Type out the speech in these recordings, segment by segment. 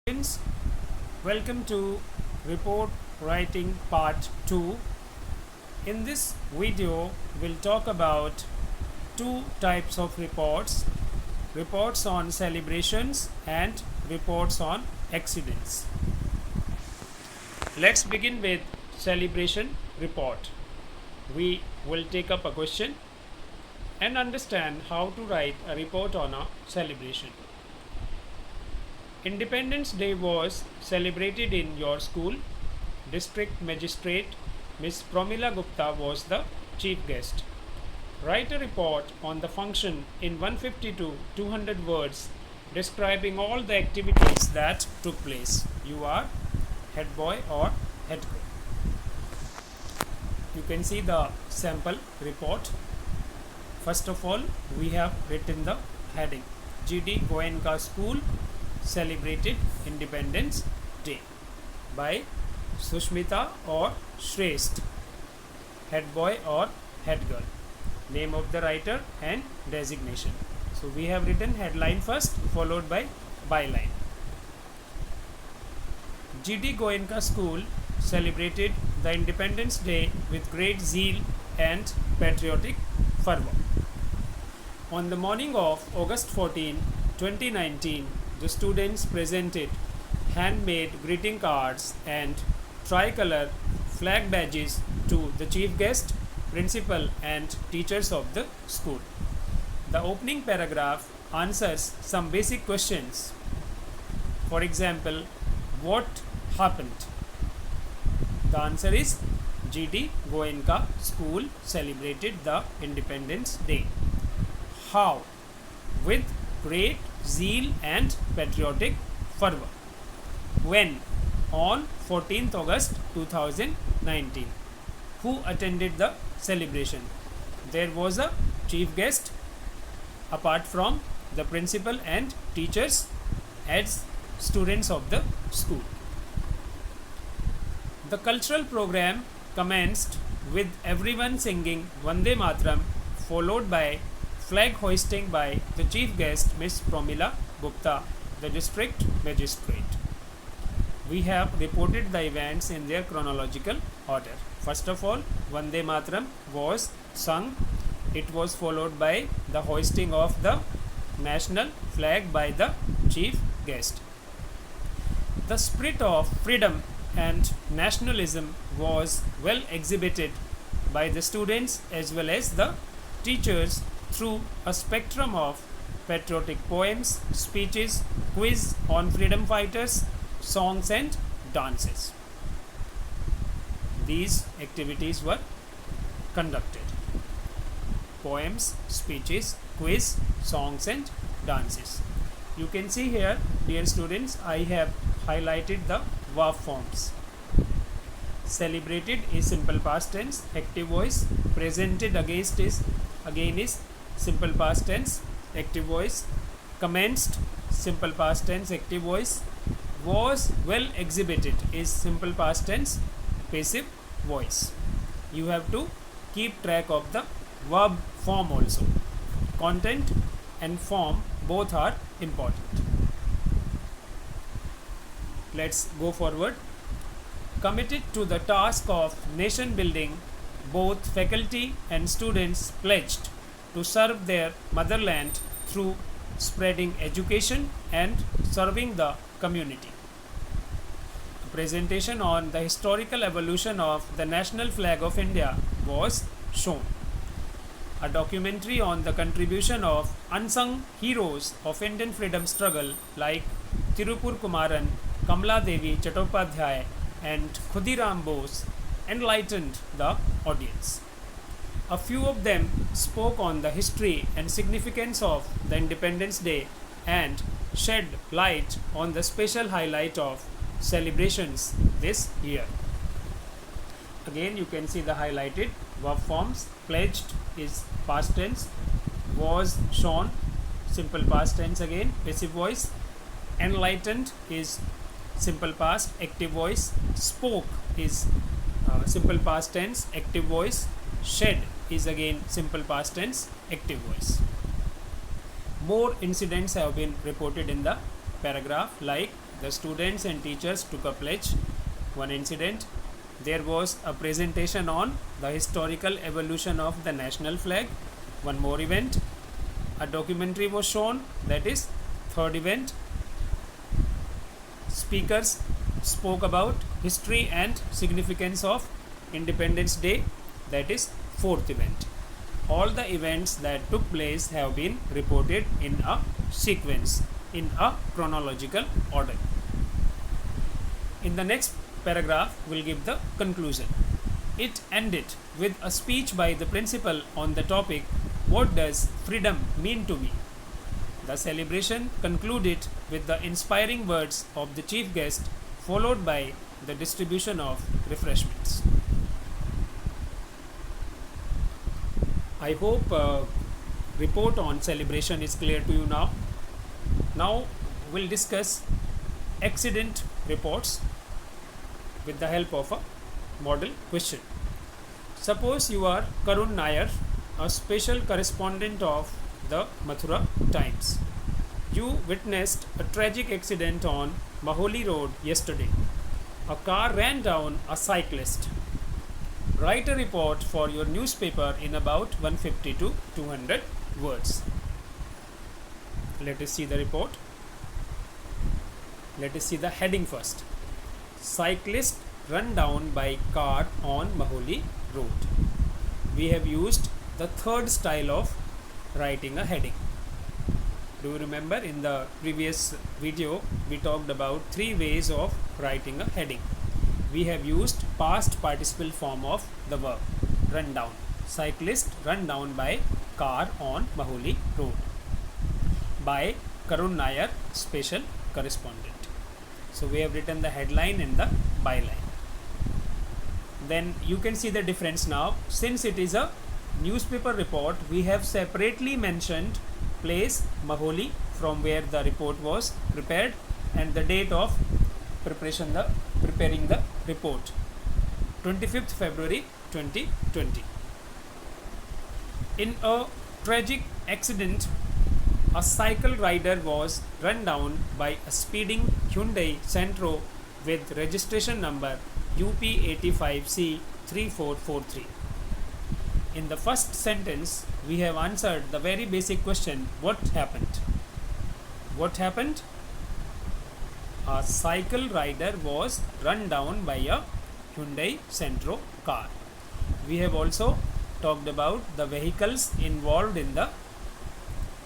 Friends, welcome to Report Writing Part 2. In this video, we'll talk about two types of reports on celebrations and reports on accidents. Let's begin with celebration report. We will take up a question and understand how to write a report on a celebration. Independence Day was celebrated in your school. District Magistrate Miss Pramila Gupta was the chief guest. Write a report on the function in 150 to 200 words describing all the activities that took place. You are head boy or head girl. You can see the sample report. First of all, we have written the heading. GD Goenka School celebrated Independence Day by Sushmita or Shrestha, head boy or head girl. Name of the writer and designation. So we have written headline first, followed by byline. GD Goenka School celebrated the Independence Day with great zeal and patriotic fervor. On the morning of August 14, 2019, the students presented handmade greeting cards and tricolor flag badges to the chief guest, principal and teachers of the school. The opening paragraph answers some basic questions. For example, what happened? The answer is GD Goenka School celebrated the Independence Day. How? With great zeal and patriotic fervor. When? On 14th August 2019. Who attended the celebration? There was a chief guest apart from the principal and teachers as students of the school. The cultural program commenced with everyone singing Vande Mataram, followed by flag hoisting by the chief guest Miss Pramila Gupta, the district magistrate. We have reported the events in their chronological order. First of all, Vande Mataram was sung. It was followed by the hoisting of the national flag by the chief guest. The spirit of freedom and nationalism was well exhibited by the students as well as the teachers through a spectrum of patriotic poems, speeches, quiz on freedom fighters, songs and dances. These activities were conducted. Poems, speeches, quiz, songs and dances. You can see here, dear students, I have highlighted the verb forms. Celebrated is simple past tense, active voice. Presented again is simple past tense, active voice. Commenced, simple past tense, active voice. Was well exhibited is simple past tense, passive voice. You have to keep track of the verb form also. Content and form both are important. Let's go forward. Committed to the task of nation building, both faculty and students pledged to serve their motherland through spreading education and serving the community. A presentation on the historical evolution of the national flag of India was shown. A documentary on the contribution of unsung heroes of Indian freedom struggle like Tirupur Kumaran, Kamala Devi Chattopadhyay and Khudiram Bose enlightened the audience. A few of them spoke on the history and significance of the Independence Day and shed light on the special highlight of celebrations this year. Again, you can see the highlighted verb forms. Pledged is past tense, was shown, simple past tense again, passive voice. Enlightened is simple past, active voice. Spoke is simple past tense, active voice. Shed is again simple past tense, active voice. More incidents have been reported in the paragraph like the students and teachers took a pledge. One incident, there was a presentation on the historical evolution of the national flag. One more event, a documentary was shown, that is third event. Speakers spoke about history and significance of Independence Day, that is fourth event. All the events that took place have been reported in a sequence, in a chronological order. In the next paragraph, we'll give the conclusion. It ended with a speech by the principal on the topic, "What does freedom mean to me?" The celebration concluded with the inspiring words of the chief guest, followed by the distribution of refreshments. I hope report on celebration is clear to you now. Now we'll discuss accident reports with the help of a model question. Suppose you are Karun Nair, a special correspondent of the Mathura Times. You witnessed a tragic accident on Maholi Road yesterday. A car ran down a cyclist. Write a report for your newspaper in about 150 to 200 words. Let us see the report. Let us see the heading first. Cyclist run down by car on Maholi Road. We have used the third style of writing a heading. Do you remember in the previous video we talked about three ways of writing a heading. We have used past participle form of the verb run down. Cyclist run down by car on Maholi Road. By Karun Nair, special correspondent. So we have written the headline and the byline. Then you can see the difference now. Since it is a newspaper report, we have separately mentioned place Maholi from where the report was prepared and the date of preparing the report, 25th February 2020. In a tragic accident, a cycle rider was run down by a speeding Hyundai Santro with registration number UP85C3443. In the first sentence, we have answered the very basic question, what happened? What happened? A cycle rider was run down by a Hyundai Santro car. We have also talked about the vehicles involved in the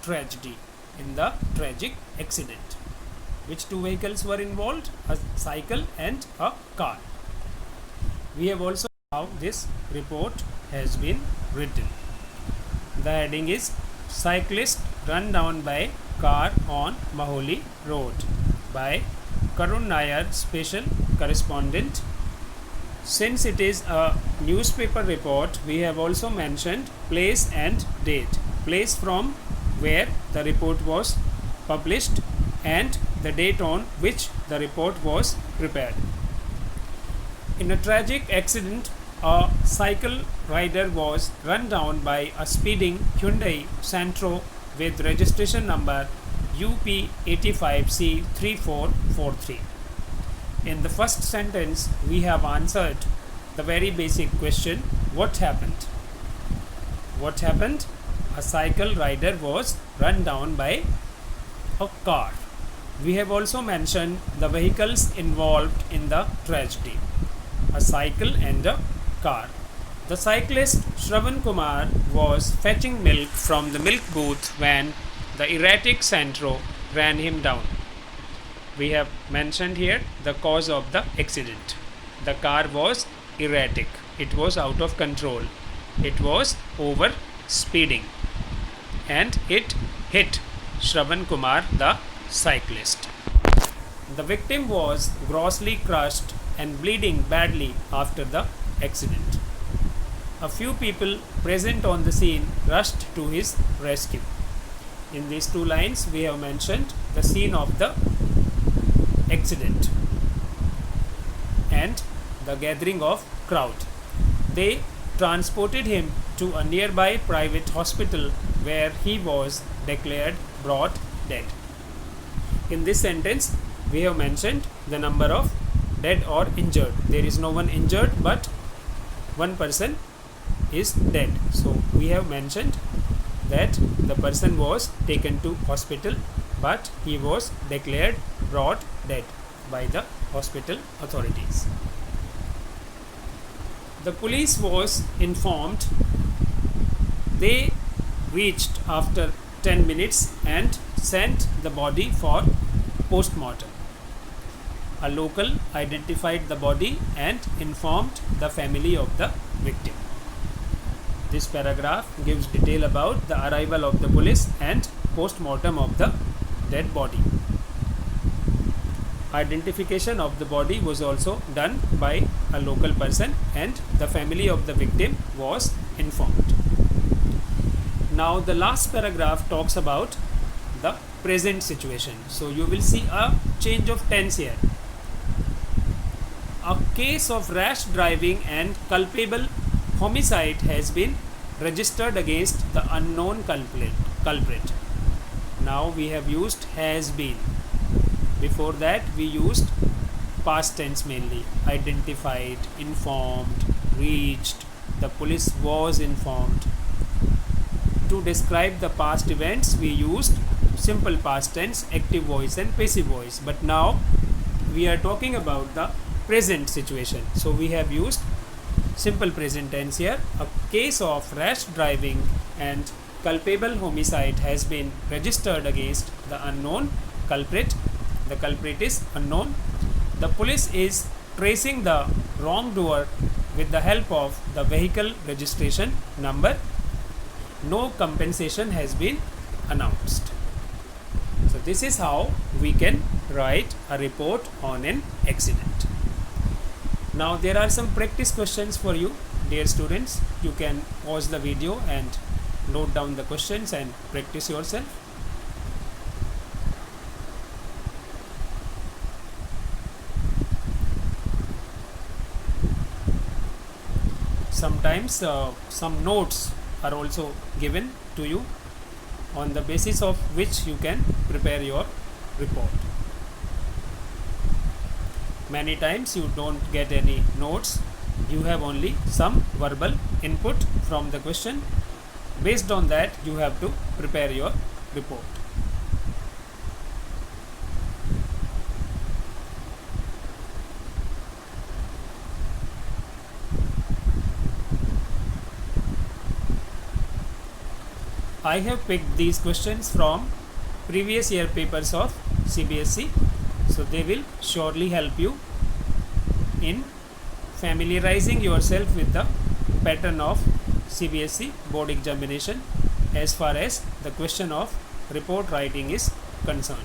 tragedy, in the tragic accident. Which two vehicles were involved? A cycle and a car. We have also how this report has been written. The heading is Cyclist run down by car on Maholi Road by Karun Nair, special correspondent. Since it is a newspaper report, we have also mentioned place and date. Place from where the report was published and the date on which the report was prepared. In a tragic accident, a cycle rider was run down by a speeding Hyundai Santro with registration number UP85C3443. In the first sentence, we have answered the very basic question, what happened? What happened? A cycle rider was run down by a car. We have also mentioned the vehicles involved in the tragedy, a cycle and a car. The cyclist Shravan Kumar was fetching milk from the milk booth when the erratic Santro ran him down. We have mentioned here the cause of the accident. The car was erratic. It was out of control. It was over speeding and it hit Shravan Kumar, the cyclist. The victim was grossly crushed and bleeding badly after the accident. A few people present on the scene rushed to his rescue. In these two lines, we have mentioned the scene of the accident and the gathering of crowd. They transported him to a nearby private hospital where he was declared brought dead. In this sentence, we have mentioned the number of dead or injured. There is no one injured, but one person is dead. So we have mentioned that the person was taken to hospital, but he was declared brought dead by the hospital authorities. The police was informed. They reached after 10 minutes and sent the body for post-mortem. A local identified the body and informed the family of the victim. This paragraph gives detail about the arrival of the police and post-mortem of the dead body. Identification of the body was also done by a local person and the family of the victim was informed. Now the last paragraph talks about the present situation. So you will see a change of tense here. A case of rash driving and culpable homicide has been registered against the unknown culprit. Now we have used has been. Before that we used past tense mainly. Identified, informed, reached, the police was informed. To describe the past events we used simple past tense, active voice and passive voice. But now we are talking about the present situation. So we have used simple present tense here. A case of rash driving and culpable homicide has been registered against the unknown culprit. The culprit is unknown. The police is tracing the wrongdoer with the help of the vehicle registration number. No compensation has been announced. So this is how we can write a report on an accident. Now there are some practice questions for you, dear students. You can pause the video and note down the questions and practice yourself. Sometimes some notes are also given to you, on the basis of which you can prepare your report. Many times you don't get any notes, you have only some verbal input from the question. Based on that you have to prepare your report. I have picked these questions from previous year papers of CBSE, so they will surely help you in familiarizing yourself with the pattern of CBSE board examination as far as the question of report writing is concerned.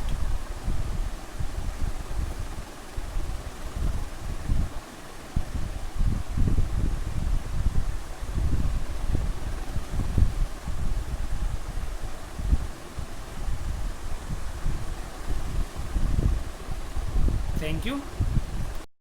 Thank you.